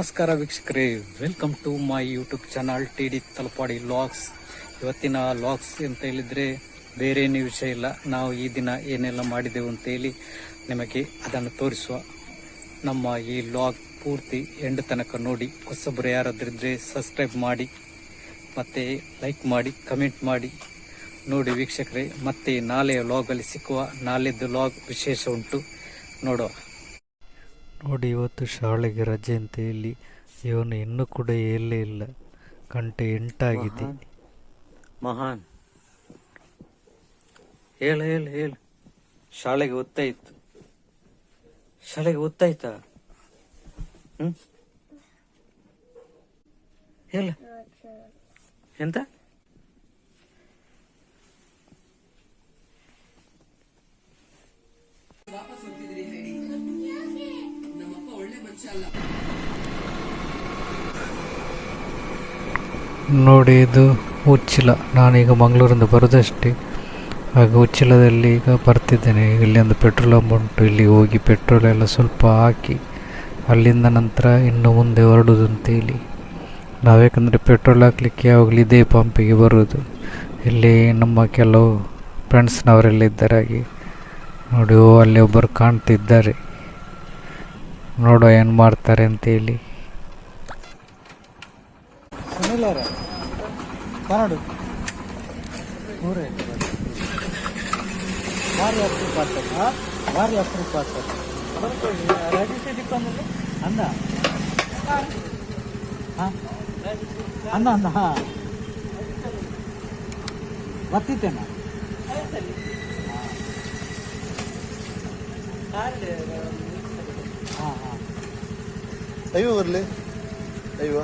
ನಮಸ್ಕಾರ ವೀಕ್ಷಕರೇ, welcome to my YouTube channel TD Talapady logs. ಇವತ್ತಿನ ಲಾಗ್ಸ್ ಅಂತ ಹೇಳಿದರೆ ಬೇರೆ ಏನು ವಿಷಯ ಇಲ್ಲ, ನಾವು ಈ ದಿನ ಏನೆಲ್ಲ ಮಾಡಿದೆವು ಅಂತೇಳಿ ನಿಮಗೆ ಅದನ್ನು ತೋರಿಸುವ. ನಮ್ಮ ಈ ಲಾಗ್ ಪೂರ್ತಿ ಎಂಡ್ ತನಕ ನೋಡಿ. ಹೊಸಬರು ಯಾರಾದ್ರಿದ್ರೆ ಸಬ್ಸ್ಕ್ರೈಬ್ ಮಾಡಿ ಮತ್ತು ಲೈಕ್ ಮಾಡಿ, ಕಮೆಂಟ್ ಮಾಡಿ ನೋಡಿ ವೀಕ್ಷಕರೇ. ಮತ್ತೆ ನಾಳೆಯ ಲಾಗಲ್ಲಿ ಸಿಕ್ಕುವ. ನಾಳೆದ್ದು ಲಾಗ್ ವಿಶೇಷ ಉಂಟು, ನೋಡುವ. ನೋಡಿ, ಇವತ್ತು ಶಾಲೆಗೆ ರಜೆ ಅಂತ ಹೇಳಿ ಇವನು ಇನ್ನೂ ಕೂಡ ಎಲ್ಲೇ ಇಲ್ಲ. ಗಂಟೆ 8 ಆಗಿದೆ. ಮಹಾನ್ ಹೇಳು ಹೇಳು ಹೇಳು. ಶಾಲೆಗೆ ಓದ್ತಾಯಿತ್ತು. ಶಾಲೆಗೆ ಓದ್ತಾಯ್ತಾ? ಹೇಳ ಎಂತ? ನೋಡಿ, ಇದು ಉಚ್ಚಿಲ. ನಾನೀಗ ಮಂಗಳೂರಿಂದ ಬರೋದಷ್ಟೇ. ಹಾಗೆ ಉಚ್ಚಿಲದಲ್ಲಿ ಈಗ ಬರ್ತಿದ್ದೇನೆ. ಇಲ್ಲಿ ಒಂದು ಪೆಟ್ರೋಲ್ ಪಂಪ್ ಉಂಟು. ಇಲ್ಲಿ ಹೋಗಿ ಪೆಟ್ರೋಲ್ ಎಲ್ಲ ಸ್ವಲ್ಪ ಹಾಕಿ ಅಲ್ಲಿಂದ ನಂತರ ಇನ್ನು ಮುಂದೆ ಹೊರಡೋದು ಅಂತೇಳಿ. ನಾವೇಕಂದರೆ ಪೆಟ್ರೋಲ್ ಹಾಕಲಿಕ್ಕೆ ಯಾವಾಗಲೂ ಇದೇ ಪಂಪಿಗೆ ಬರೋದು. ಇಲ್ಲಿ ನಮ್ಮ ಕೆಲವು ಫ್ರೆಂಡ್ಸ್ನವರೆಲ್ಲ ಇದ್ದಾರೆ. ಹಾಗೆ ನೋಡಿ, ಅಲ್ಲಿ ಒಬ್ಬರು ಕಾಣ್ತಿದ್ದಾರೆ. ನೋಡೋ ಏನು ಮಾಡ್ತಾರೆ ಅಂತೇಳಿ. ಕನ್ನಡ ನೂರೇ ಭಾರಿ ಅಪ್ರೂಪ ಭಾರಿ ಅಪ್ರೂಪ ರಾಜೇಶ್ ಅಂದ ಅಂದ ಅಂದ ಬರ್ತಿದ್ದೇನ? ಅಯ್ಯೋ ಬರಲಿ ಅಯ್ಯೋ.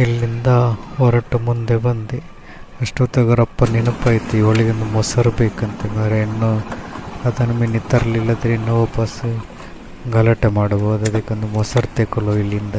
ಇಲ್ಲಿಂದ ಹೊರಟು ಮುಂದೆ ಬಂದೆ. ಅಷ್ಟೊತ್ತಗರಪ್ಪ ನೆನಪಾಯ್ತು, ಇವಳಿಗೊಂದು ಮೊಸರು ಬೇಕಂತೆ. ಮಾರೆ ಇನ್ನೂ ಅದನ್ನು ಮಿನಿ ತರಲಿಲ್ಲದ್ರೆ ಇನ್ನೂ ವಾಪಸ್ ಗಲಾಟೆ ಮಾಡಬಹುದು. ಅದಕ್ಕೊಂದು ಮೊಸರು ತೆಗೊಳ್ಳೋ ಇಲ್ಲಿಂದ.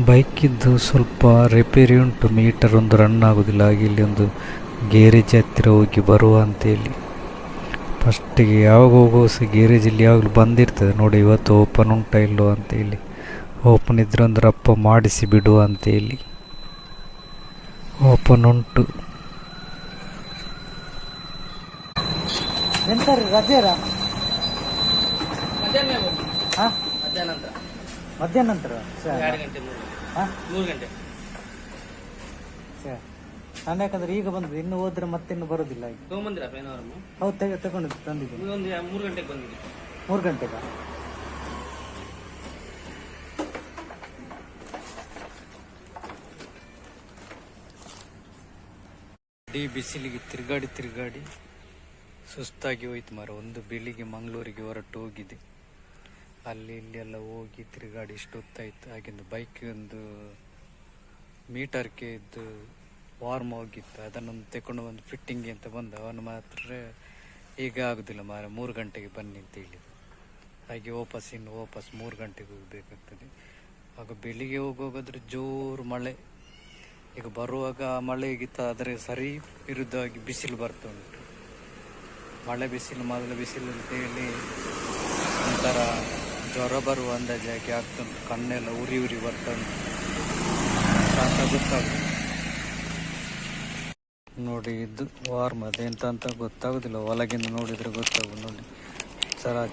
ಬೈಕಿದ್ದು ಸ್ವಲ್ಪ ರಿಪೇರಿ ಉಂಟು. ಮೀಟರ್ ಒಂದು ರನ್ ಆಗೋದಿಲ್ಲ. ಹಾಗೆ ಇಲ್ಲಿ ಒಂದು ಗ್ಯಾರೇಜ್ ಹತ್ತಿರ ಹೋಗಿ ಬರುವ ಅಂತೇಳಿ. ಫಸ್ಟಿಗೆ ಯಾವಾಗ ಹೋಗುವ ಸಹ ಗ್ಯಾರೇಜಲ್ಲಿ ಯಾವಾಗಲೂ ಬಂದಿರ್ತದೆ. ನೋಡಿ, ಇವತ್ತು ಓಪನ್ ಉಂಟಾ ಇಲ್ಲೋ ಅಂತೇಳಿ. ಓಪನ್ ಇದ್ರೆ ಒಂದು ರಪ್ಪ ಮಾಡಿಸಿ ಬಿಡುವ ಅಂತೇಳಿ. ಓಪನ್ ಉಂಟು. ಮಧ್ಯಾಹ್ನ ನಂತರ 3 ಗಂಟೆ. ನಾನು ಯಾಕಂದ್ರೆ ಈಗ ಬಂದಿದ್ದೆ, ಇನ್ನು ಹೋದ್ರೆ ಮತ್ತೆ ಇನ್ನು ಬರೋದಿಲ್ಲ. ಹೌದು, ತಗೊಂಡಿದ್ದು ತಂದಿದ್ದೀನಿ. 3 ಗಂಟೆಗೆ ಬಂದಿದ್ದೆ. 3 ಗಂಟೆಗ ಈ ಬಿಸಿಲಿಗೆ ತಿರುಗಾಡಿ ಸುಸ್ತಾಗಿ ಹೋಯ್ತು ಮಾರ. ಒಂದು ಬೆಳಿಗ್ಗೆ ಮಂಗಳೂರಿಗೆ ಹೊರಟು ಹೋಗಿದೆ. ಅಲ್ಲಿ ಇಲ್ಲಿ ಎಲ್ಲ ಹೋಗಿ ತಿರುಗಾಡಿ ಇಷ್ಟೊತ್ತಾಯ್ತು. ಹಾಗೆಂದು ಬೈಕ್ ಒಂದು ಮೀಟರ್ಗೆ ಇದ್ದು ವಾರ್ಮ್ ಹೋಗಿತ್ತು. ಅದನ್ನೊಂದು ತಗೊಂಡು ಒಂದು ಫಿಟ್ಟಿಂಗ್ ಅಂತ ಬಂದ. ಅವನು ಮಾತ್ರ ಈಗ ಆಗೋದಿಲ್ಲ ಮಾರ, 3 ಗಂಟೆಗೆ ಬನ್ನಿ ಅಂತ ಹೇಳಿದ. ಹಾಗೆ ವಾಪಸ್ 3 ಗಂಟೆಗೆ ಹೋಗಬೇಕಾಗ್ತದೆ. ಆಗ ಬೆಳಿಗ್ಗೆ ಹೋಗೋಗಾದ್ರೆ ಜೋರು ಮಳೆ. ಈಗ ಬರುವಾಗ ಮಳೆಗಿತ್ತ ಆದರೆ ಸರಿ ವಿರುದ್ಧವಾಗಿ ಬಿಸಿಲು ಬರ್ತಾ ಉಂಟು. ಮಳೆ ಬಿಸಿಲು ಮೊದಲ ಬಿಸಿಲು ಅಂತೇಳಿ ಒಂಥರ ಜ್ವರ ಬರುವ ಅಂದಾಜಾಗಿ ಆಗ್ತುಂಟು. ಕಣ್ಣೆಲ್ಲ ಉರಿ ಬರ್ತಾ ಉಂಟು ಅಂತ ಗೊತ್ತಾಗುದು. ನೋಡಿ ಇದು ವಾರ್ಮ್ ಅದೆಂತ ಅಂತ ಗೊತ್ತಾಗುದಿಲ್ಲ, ಒಳಗಿಂದ ನೋಡಿದ್ರೆ ಗೊತ್ತಾಗುದು. ನೋಡಿ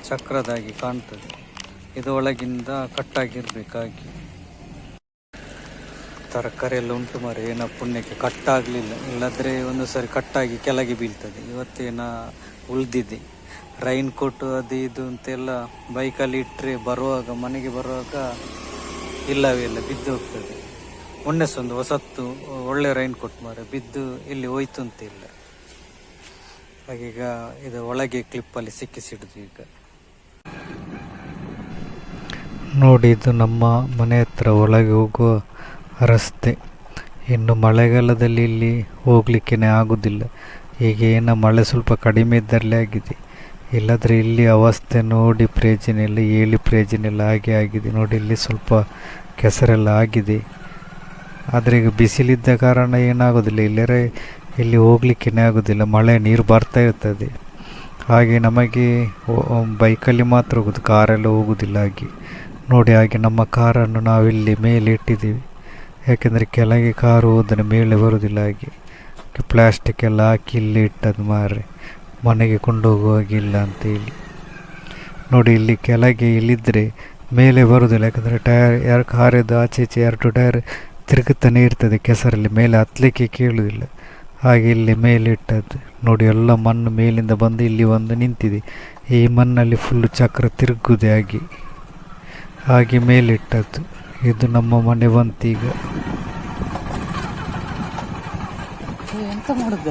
ಚಕ್ರದಾಗಿ ಕಾಣ್ತದೆ, ಇದು ಒಳಗಿಂದ ಕಟ್ಟಾಗಿರ್ಬೇಕಾಗಿ. ತರಕಾರಿ ಎಲ್ಲ ಉಂಟು ಮಾರೆ, ಏನೋ ಪುಣ್ಯಕ್ಕೆ ಕಟ್ಟಾಗಲಿಲ್ಲ, ಇಲ್ಲದ್ರೆ ಒಂದು ಸರಿ ಕಟ್ಟಾಗಿ ಕೆಳಗೆ ಬೀಳ್ತದೆ. ಇವತ್ತೇನ ಉಳಿದಿದೆ. ರೈನ್ ಕೋಟ್ ಅದು ಇದು ಅಂತೆಲ್ಲ ಬೈಕಲ್ಲಿ ಇಟ್ಟರೆ ಮನೆಗೆ ಬರುವಾಗ ಇಲ್ಲವೇ ಇಲ್ಲ, ಬಿದ್ದು ಹೋಗ್ತದೆ. ಮೊನ್ನೆ ಒಂದು ಹೊಸತ್ತು ಒಳ್ಳೆ ರೈನ್ ಕೋಟ್ ಮಾರೆ, ಬಿದ್ದು ಇಲ್ಲಿ ಹೋಯ್ತು ಅಂತ ಇಲ್ಲ. ಹಾಗೀಗ ಇದು ಒಳಗೆ ಕ್ಲಿಪ್ಪಲ್ಲಿ ಸಿಕ್ಕಿಸಿಡುದು. ಈಗ ನೋಡಿ, ಇದು ನಮ್ಮ ಮನೆ ಹತ್ರ ಒಳಗೆ ಹೋಗುವ ರಸ್ತೆ. ಇನ್ನು ಮಳೆಗಾಲದಲ್ಲಿ ಇಲ್ಲಿ ಹೋಗ್ಲಿಕ್ಕೆ ಆಗೋದಿಲ್ಲ. ಈಗ ಏನೋ ಮಳೆ ಸ್ವಲ್ಪ ಕಡಿಮೆ ಇದ್ದರಲ್ಲೇ ಆಗಿದೆ, ಇಲ್ಲದ್ರೆ ಇಲ್ಲಿ ಅವಸ್ಥೆ ನೋಡಿ ಪ್ರಯೋಜನ ಇಲ್ಲ, ಹೇಳಿ ಪ್ರಯೋಜನ ಇಲ್ಲ, ಹಾಗೆ ಆಗಿದೆ. ನೋಡಿ ಇಲ್ಲಿ ಸ್ವಲ್ಪ ಕೆಸರೆಲ್ಲ ಆಗಿದೆ. ಆದರೆ ಈಗ ಬಿಸಿಲಿದ್ದ ಕಾರಣ ಏನಾಗೋದಿಲ್ಲ, ಇಲ್ಲರೆ ಇಲ್ಲಿ ಹೋಗ್ಲಿಕ್ಕೆ ಆಗೋದಿಲ್ಲ, ಮಳೆ ನೀರು ಬರ್ತಾ ಇರ್ತದೆ. ಹಾಗೆ ನಮಗೆ ಬೈಕಲ್ಲಿ ಮಾತ್ರ ಹೋಗೋದು, ಕಾರೆಲ್ಲ ಹೋಗೋದಿಲ್ಲ. ಹಾಗೆ ನೋಡಿ, ಹಾಗೆ ನಮ್ಮ ಕಾರನ್ನು ನಾವಿಲ್ಲಿ ಮೇಲೆ ಇಟ್ಟಿದ್ದೀವಿ. ಯಾಕೆಂದರೆ ಕೆಳಗೆ ಕಾರು ಹೋದರೆ ಮೇಲೆ ಬರೋದಿಲ್ಲ. ಹಾಗೆ ಪ್ಲಾಸ್ಟಿಕ್ ಎಲ್ಲ ಹಾಕಿ ಇಲ್ಲಿ ಇಟ್ಟದ್ದು ಮಾರೆ, ಮನೆಗೆ ಕೊಂಡೋಗುವಾಗಿಲ್ಲ ಅಂತೇಳಿ. ನೋಡಿ ಇಲ್ಲಿ ಕೆಳಗೆ ಇಲ್ಲಿದ್ದರೆ ಮೇಲೆ ಬರೋದಿಲ್ಲ, ಯಾಕಂದರೆ ಟೈರ್ ಕಾರಿದ್ದು ಆಚೆ ಈಚೆ 2 ಟೈರ್ ತಿರುಗುತ್ತಾನೆ ಇರ್ತದೆ ಕೆಸರಲ್ಲಿ, ಮೇಲೆ ಹತ್ತಲಿಕ್ಕೆ ಕೇಳುವುದಿಲ್ಲ. ಹಾಗೆ ಇಲ್ಲಿ ಮೇಲೆ ಇಟ್ಟದ್ದು. ನೋಡಿ ಎಲ್ಲ ಮಣ್ಣು ಮೇಲಿಂದ ಬಂದು ಇಲ್ಲಿ ಒಂದು ನಿಂತಿದೆ. ಈ ಮಣ್ಣಲ್ಲಿ ಫುಲ್ಲು ಚಕ್ರ ತಿರುಗುದೆ, ಹಾಗೆ ಮೇಲಿಟ್ಟದ್ದು. ಇದು ನಮ್ಮ ಮನೆ ಬಂತು. ಈಗ ಎಂತ ಮಾಡುದ,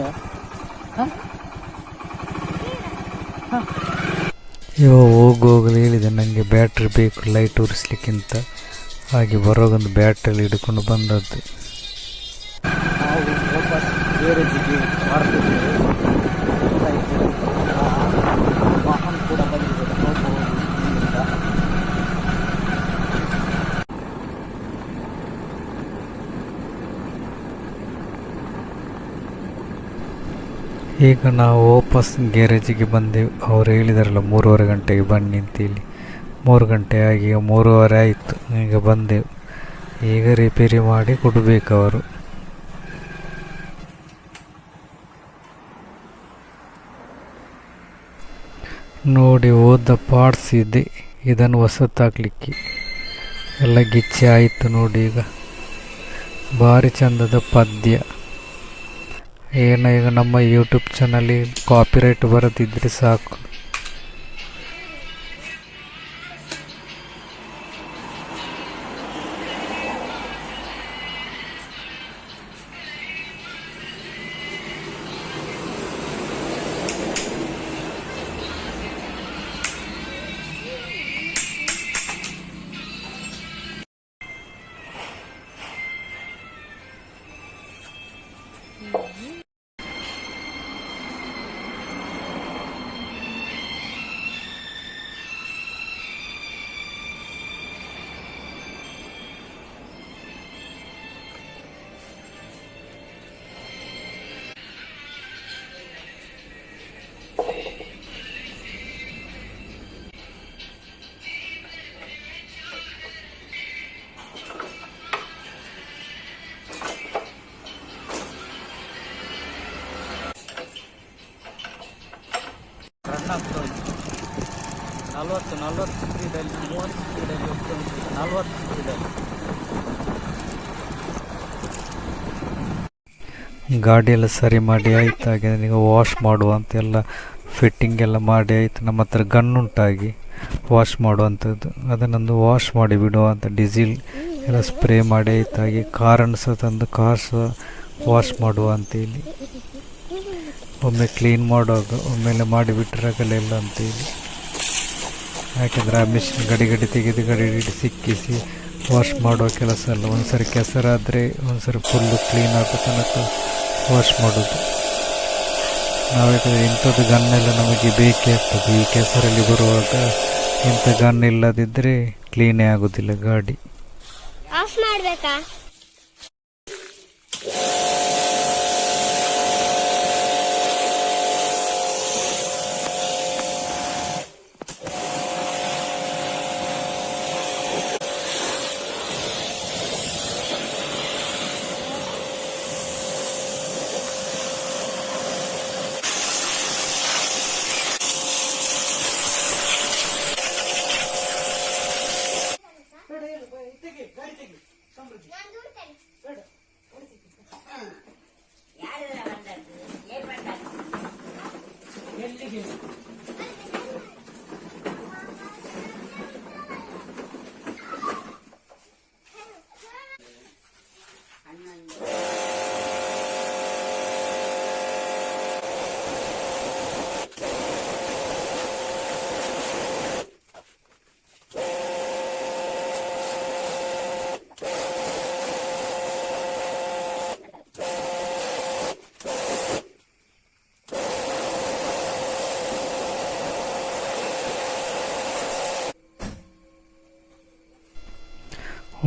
ಹೋಗಲು ಹೇಳಿದೆ ನನಗೆ ಬ್ಯಾಟ್ರಿ ಬೇಕು ಲೈಟ್ ಉರಿಸ್ಲಿಕ್ಕಿಂತ. ಹಾಗೆ ಬರೋಗೊಂದು ಬ್ಯಾಟ್ರಿಯಲ್ಲಿ ಹಿಡ್ಕೊಂಡು ಬಂದದ್ದು. ಈಗ ನಾವು ವಾಪಸ್ ಗ್ಯಾರೇಜಿಗೆ ಬಂದೆವು. ಅವರು ಹೇಳಿದಾರಲ್ಲ 3:30 ಗಂಟೆಗೆ ಬನ್ನಿ ಅಂತೇಳಿ. 3 ಗಂಟೆ ಆಗಿ 3:30 ಆಯಿತು. ಈಗ ಬಂದೆವು. ಈಗ ರಿಪೇರಿ ಮಾಡಿ ಕೊಡಬೇಕು ಅವರು. ನೋಡಿ ಹೋದ ಪಾರ್ಟ್ಸ್ ಇದೆ, ಇದನ್ನು ಹೊಸತಾಕ್ಲಿಕ್ಕೆ ಎಲ್ಲ ಗಿಚ್ಚಿ ಆಯಿತು. ನೋಡಿ ಈಗ ಭಾರಿ ಚಂದದ ಪದ್ಯ. ಈಗ ನಮ್ಮ ಯೂಟ್ಯೂಬ್ ಚಾನಲ್ಲಿ ಕಾಪಿರೈಟ್ ಬರದಿದ್ರೆ ಸಾಕು. ನಲ್ವತ್ತು ಸ್ಪೀಡಲ್ಲಿ 30 ಸ್ಪೀಡಲ್ಲಿ ಹೋಗ್ತಾ ಉಂಟು. 40 ಸ್ಪೀಡಲ್ಲಿ ಗಾಡಿಯೆಲ್ಲ ಸರಿ ಮಾಡಿ ಆಯ್ತು. ಹಾಗೆ ಈಗ ವಾಶ್ ಮಾಡುವ ಅಂತೆಲ್ಲ ಫಿಟ್ಟಿಂಗ್ ಎಲ್ಲ ಮಾಡಿ ಆಯಿತು. ನಮ್ಮ ಹತ್ರ ಗನ್ನುಂಟಾಗಿ ವಾಶ್ ಮಾಡುವಂಥದ್ದು, ಅದನ್ನೊಂದು ವಾಶ್ ಮಾಡಿ ಬಿಡುವ ಅಂತ ಡೀಸೆಲ್ ಎಲ್ಲ ಸ್ಪ್ರೇ ಮಾಡಿ ಆಯ್ತು. ಹಾಗೆ ಕಾರನ್ನು ಸಹ ತಂದು ಕಾರ್ ಸಹ ವಾಶ್ ಮಾಡುವ ಅಂತೇಳಿ ಒಮ್ಮೆ ಕ್ಲೀನ್ ಮಾಡುವಾಗ ಒಮ್ಮೆಲೆ ಮಾಡಿಬಿಟ್ರಾಗಲಿಲ್ಲ ಅಂತೇಳಿ. ಯಾಕೆಂದರೆ ಆ ಮಿಷಿನ್ ಗಡಿ ತೆಗೆದು ಗಡಿ ಸಿಕ್ಕಿಸಿ ವಾಶ್ ಮಾಡುವ ಕೆಲಸ ಅಲ್ಲ. ಒಂದು ಸರಿ ಕೆಸರಾದರೆ ಒಂದು ಸರಿ ಫುಲ್ಲು ಕ್ಲೀನ್ ಆಗೋ ತನಕ ವಾಶ್ ಮಾಡೋದು. ನಾವ್ಯಾಕಂದರೆ ಇಂಥದ್ದು ಗನ್ನೆಲ್ಲ ನಮಗೆ ಬೇಕೇ ಆಗ್ತದೆ. ಈ ಕೆಸರಲ್ಲಿ ಬರುವಾಗ ಇಂಥ ಗನ್ ಇಲ್ಲದಿದ್ದರೆ ಕ್ಲೀನೇ ಆಗೋದಿಲ್ಲ ಗಾಡಿ. ಆಫ್ ಮಾಡ್ಬೇಕಾ?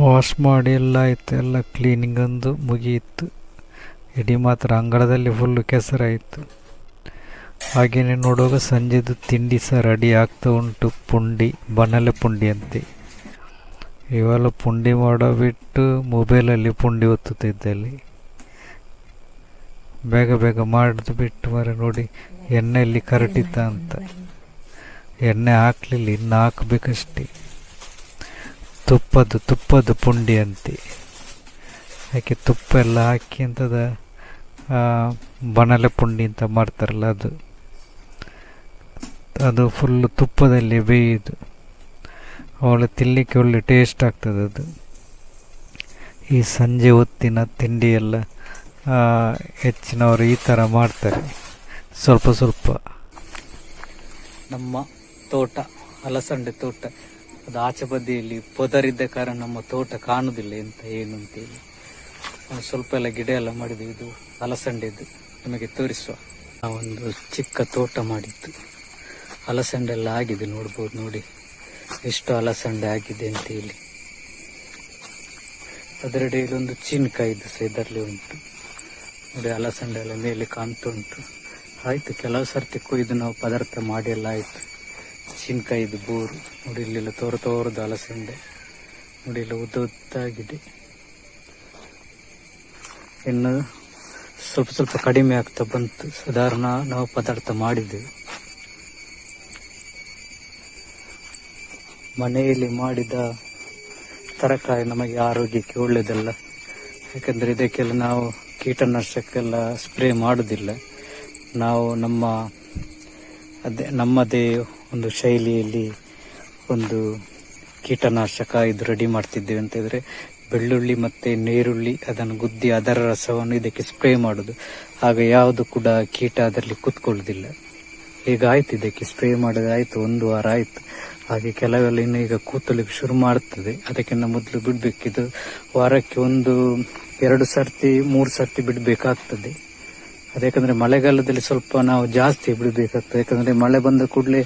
ವಾಶ್ ಮಾಡಿ ಎಲ್ಲ ಆಯಿತು, ಎಲ್ಲ ಕ್ಲೀನಿಂಗ್ ಒಂದು ಮುಗಿಯಿತು. ಇಡೀ ಮಾತ್ರ ಅಂಗಳದಲ್ಲಿ ಫುಲ್ಲು ಕೆಸರಾಯಿತು. ಹಾಗೆಯೇ ನೋಡುವಾಗ ಸಂಜೆದು ತಿಂಡಿ ಸಹ ರೆಡಿ ಆಗ್ತಾ ಉಂಟು. ಪುಂಡಿ, ಬನಲೆ ಪುಂಡಿ ಅಂತೆ. ಇವೆಲ್ಲ ಪುಂಡಿ ಮಾಡೋ ಬಿಟ್ಟು ಮೊಬೈಲಲ್ಲಿ ಪುಂಡಿ ಒತ್ತುತ್ತಿದ್ದಲ್ಲಿ. ಬೇಗ ಬೇಗ ಮಾಡಿದ್ದು ಬಿಟ್ಟು ಮರ ನೋಡಿ ಎಣ್ಣೆಯಲ್ಲಿ ಕರಟಿತ ಅಂತ. ಎಣ್ಣೆ ಹಾಕಲಿಲ್ಲ, ಇನ್ನು ಹಾಕಬೇಕಷ್ಟೇ. ತುಪ್ಪದ ಪುಂಡಿ ಅಂತೆ. ಯಾಕೆ ತುಪ್ಪ ಎಲ್ಲ ಹಾಕಿ ಅಂತದ ಬನಲೆ ಪುಂಡಿ ಅಂತ ಮಾಡ್ತಾರಲ್ಲ ಅದು ಫುಲ್ಲು ತುಪ್ಪದಲ್ಲಿ ಬೇಯುದು. ಒಳ್ಳೆ ತಿನ್ನಲಿಕ್ಕೆ ಒಳ್ಳೆ ಟೇಸ್ಟ್ ಆಗ್ತದೆ ಅದು. ಈ ಸಂಜೆ ಹೊತ್ತಿನ ತಿಂಡಿ ಎಲ್ಲ ಹೆಚ್ಚಿನವರು ಈ ಥರ ಮಾಡ್ತಾರೆ, ಸ್ವಲ್ಪ ಸ್ವಲ್ಪ. ನಮ್ಮ ತೋಟ, ಅಲಸಂಡೆ ತೋಟ, ಅದು ಆಚೆ ಬದಿಯಲ್ಲಿ ಪೊದರಿದ್ದ ಕಾರಣ ನಮ್ಮ ತೋಟ ಕಾಣುವುದಿಲ್ಲ ಎಂತ ಏನು ಅಂತೇಳಿ. ಸ್ವಲ್ಪ ಎಲ್ಲ ಗಿಡ ಎಲ್ಲ ಮಾಡಿದ್ವಿ. ಇದು ಅಲಸಂಡೆದು ನಿಮಗೆ ತೋರಿಸುವ. ನಾವೊಂದು ಚಿಕ್ಕ ತೋಟ ಮಾಡಿದ್ದು. ಅಲಸಂಡೆ ಎಲ್ಲ ಆಗಿದೆ, ನೋಡ್ಬೋದು. ನೋಡಿ ಎಷ್ಟು ಅಲಸಂಡೆ ಆಗಿದೆ ಅಂತೇಳಿ. ಅದರಡೆಯಲ್ಲಿ ಒಂದು ಚೀನಕಾಯಿದು ಸಹ ಇದರಲ್ಲಿ ಉಂಟು ನೋಡಿ. ಅಲಸಂಡೆ ಎಲ್ಲ ಮೇಲೆ ಕಾಣ್ತಾ ಉಂಟು. ಆಯಿತು, ಕೆಲವು ಸರ್ತಿ ಕೊಯ್ದು ನಾವು ಪದಾರ್ಥ ಮಾಡಿ ಎಲ್ಲ ಆಯಿತು. ಚೀನಕಾಯಿದು ಬೋರು ನೋಡಿ, ಇಲ್ಲೆಲ್ಲ ತೋರದು ಅಲಸಂಡೆ ನೋಡಿ, ಎಲ್ಲ ಉದ್ದಾಗಿದೆ. ಇನ್ನು ಸ್ವಲ್ಪ ಸ್ವಲ್ಪ ಕಡಿಮೆ ಆಗ್ತಾ ಬಂತು. ಸಾಧಾರಣ ನಾವು ಪದಾರ್ಥ ಮಾಡಿದ್ದೆವು. ಮನೆಯಲ್ಲಿ ಮಾಡಿದ ತರಕಾರಿ ನಮಗೆ ಆರೋಗ್ಯಕ್ಕೆ ಒಳ್ಳೆಯದಲ್ಲ. ಯಾಕಂದರೆ ಇದಕ್ಕೆಲ್ಲ ನಾವು ಕೀಟನಾಶಕ್ಕೆಲ್ಲ ಸ್ಪ್ರೇ ಮಾಡೋದಿಲ್ಲ. ನಾವು ನಮ್ಮದೇ ಒಂದು ಶೈಲಿಯಲ್ಲಿ ಒಂದು ಕೀಟನಾಶಕ ಇದು ರೆಡಿ ಮಾಡ್ತಿದ್ದೇವೆ ಅಂತ ಹೇಳಿದ್ರೆ, ಬೆಳ್ಳುಳ್ಳಿ ಮತ್ತು ನೀರುಳ್ಳಿ ಅದನ್ನು ಗುದ್ದಿ ಅದರ ರಸವನ್ನು ಇದಕ್ಕೆ ಸ್ಪ್ರೇ ಮಾಡೋದು. ಆಗ ಯಾವುದು ಕೂಡ ಕೀಟ ಅದರಲ್ಲಿ ಕೂತ್ಕೊಳ್ಳೋದಿಲ್ಲ. ಈಗ ಆಯ್ತು, ಇದಕ್ಕೆ ಸ್ಪ್ರೇ ಮಾಡೋದಾಯಿತು, 1 ವಾರ ಆಯಿತು. ಹಾಗೆ ಕೆಲವೆಲ್ಲ ಇನ್ನು ಈಗ ಕೂತಲಿಕ್ಕೆ ಶುರು ಮಾಡ್ತದೆ. ಅದಕ್ಕಿಂತ ಮೊದಲು ಬಿಡಬೇಕಿದ್ದು ವಾರಕ್ಕೆ 1-2 ಸರ್ತಿ 3 ಸರ್ತಿ ಬಿಡಬೇಕಾಗ್ತದೆ. ಅದಕ್ಕಂದರೆ ಮಳೆಗಾಲದಲ್ಲಿ ಸ್ವಲ್ಪ ನಾವು ಜಾಸ್ತಿ ಬಿಡಬೇಕಾಗ್ತದೆ. ಯಾಕಂದರೆ ಮಳೆ ಬಂದ ಕೂಡಲೇ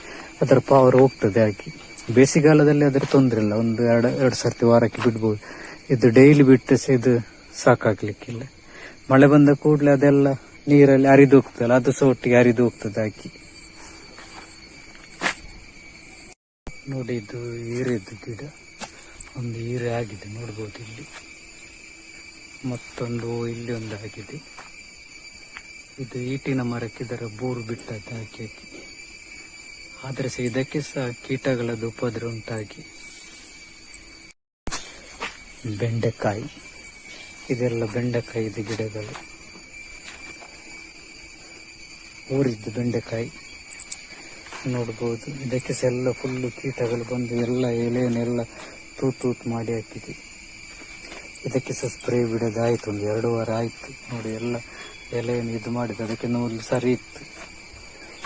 ಅದರ ಪವರ್ ಹೋಗ್ತದೆ. ಹಾಗೆ ಬೇಸಿಗೆಗಾಲದಲ್ಲಿ ಅದರ ತೊಂದರೆ ಇಲ್ಲ, 1-2 ಸರ್ತಿ ವಾರಕ್ಕೆ ಬಿಡ್ಬೋದು. ಇದು ಡೈಲಿ ಬಿಟ್ಟು ಸಹ ಇದು ಸಾಕಾಗ್ಲಿಕ್ಕಿಲ್ಲ. ಮಳೆ ಬಂದ ಕೂಡಲೇ ಅದೆಲ್ಲ ನೀರಲ್ಲಿ ಹರಿದು ಹೋಗ್ತದಲ್ಲ, ಅದು ಸಹ ಒಟ್ಟಿಗೆ ಹರಿದು ಹೋಗ್ತದೆ. ಹಾಕಿ ನೋಡಿ, ಇದು ಹೀರೆದು ಗಿಡ, ಒಂದು ಹೀರೆ ಆಗಿದೆ ನೋಡ್ಬೋದು ಇಲ್ಲಿ. ಮತ್ತೊಂದು ಇಲ್ಲಿ ಒಂದು ಆಗಿದೆ. ಇದು ಈಟಿನ ಮರಕ್ಕೆ ಇದರ ಬೋರು ಬಿಟ್ಟದ್ದು ಹಾಕಿ. ಆದರೆ ಸಹ ಇದಕ್ಕೆ ಸಹ ಕೀಟಗಳದ್ದು ಉಪದ್ರ ಉಂಟಾಗಿ. ಬೆಂಡೆಕಾಯಿ, ಇದೆಲ್ಲ ಬೆಂಡೆಕಾಯಿದು ಗಿಡಗಳು, ಊರಿದ್ದು ಬೆಂಡೆಕಾಯಿ ನೋಡ್ಬೋದು. ಇದಕ್ಕೆ ಸಹ ಎಲ್ಲ ಫುಲ್ಲು ಕೀಟಗಳು ಬಂದು ಎಲ್ಲ ಎಲೆಯನ್ನೆಲ್ಲ ತೂತು ಮಾಡಿ ಹಾಕಿದೆ. ಇದಕ್ಕೆ ಸಹ ಸ್ಪ್ರೇ ಬಿಡೋದಾಯಿತು, 1-2 ವಾರ ಆಯಿತು ನೋಡಿ. ಎಲ್ಲ ಎಲೆಯನ್ನು ಇದು ಮಾಡಿದ್ದು, ಅದಕ್ಕೆ ನೋಡಲು ಸರಿ ಇತ್ತು.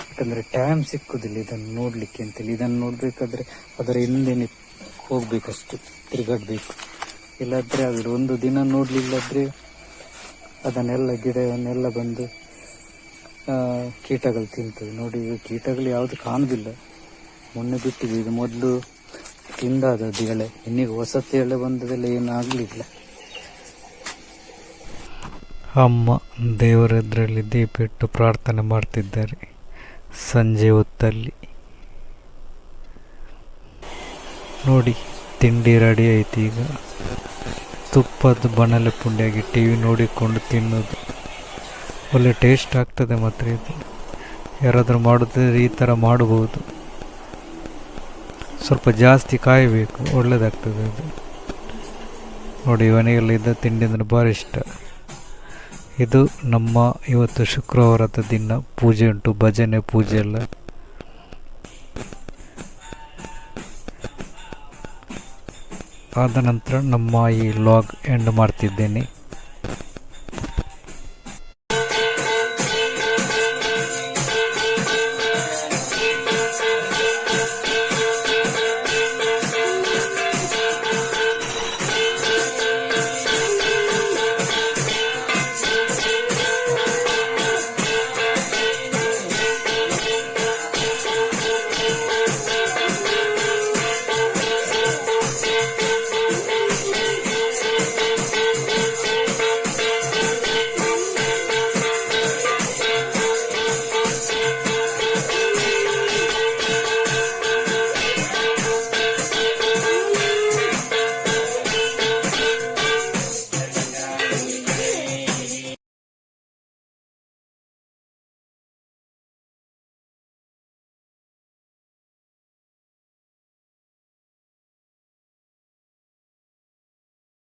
ಯಾಕಂದರೆ ಟೈಮ್ ಸಿಕ್ಕುದಿಲ್ಲ ಇದನ್ನು ನೋಡಲಿಕ್ಕೆ ಅಂತೇಳಿ. ಇದನ್ನು ನೋಡಬೇಕಾದ್ರೆ ಅದರ ಹಿಂದೆನೆ ಹೋಗ್ಬೇಕಷ್ಟು, ತಿರುಗಾಡಬೇಕು. ಇಲ್ಲಾದರೆ ಅದು 1 ದಿನ ನೋಡಲಿಲ್ಲದ್ರೆ ಅದನ್ನೆಲ್ಲ ಗಿಡವನ್ನೆಲ್ಲ ಬಂದು ಕೀಟಗಳು ತಿಂತದೆ ನೋಡಿ. ಕೀಟಗಳು ಯಾವುದು ಕಾಣುವುದಿಲ್ಲ, ಮೊನ್ನೆ ಬಿಟ್ಟಿದ್ದು. ಇದು ಮೊದಲು ತಿಂದಾದದ್ದು ಎಳೆ, ಇನ್ನೀಗ ಹೊಸತ್ತು ಎಳೆ ಬಂದದೆಲ್ಲ ಏನೂ ಆಗಲಿಲ್ಲ. ಅಮ್ಮ ದೇವರೆದ್ರಲ್ಲಿ ದೀಪ ಇಟ್ಟು ಪ್ರಾರ್ಥನೆ ಮಾಡ್ತಿದ್ದಾರೆ ಸಂಜೆ ಹೊತ್ತಲ್ಲಿ. ನೋಡಿ ತಿಂಡಿ ರೆಡಿ ಆಯ್ತು. ಈಗ ತುಪ್ಪದ ಬಣಲೆ ಪುಂಡಿಯಾಗಿ ಟಿ ವಿ ನೋಡಿಕೊಂಡು ತಿನ್ನೋದು ಒಳ್ಳೆ ಟೇಸ್ಟ್ ಆಗ್ತದೆ. ಮಾತ್ರ ಇದು ಯಾರಾದರೂ ಮಾಡಿದ್ರೆ ಈ ಥರ ಮಾಡ್ಬೋದು. ಸ್ವಲ್ಪ ಜಾಸ್ತಿ ಕಾಯಬೇಕು, ಒಳ್ಳೆಯದಾಗ್ತದೆ ಅದು. ನೋಡಿ ಇವನಿಗೆಲ್ಲ ಇದ್ದ ತಿಂಡಿ ಅಂದರೆ ಭಾರಿ ಇಷ್ಟ. ಇದು ನಮ್ಮ ಇವತ್ತು ಶುಕ್ರವಾರದ ದಿನ ಪೂಜೆ ಉಂಟು, ಭಜನೆ ಪೂಜೆ ಎಲ್ಲ. ಆದ ನಂತರ ನಮ್ಮ ಈ ವ್ಲಾಗ್ ಎಂಡ್ ಮಾಡ್ತಿದ್ದೇನೆ.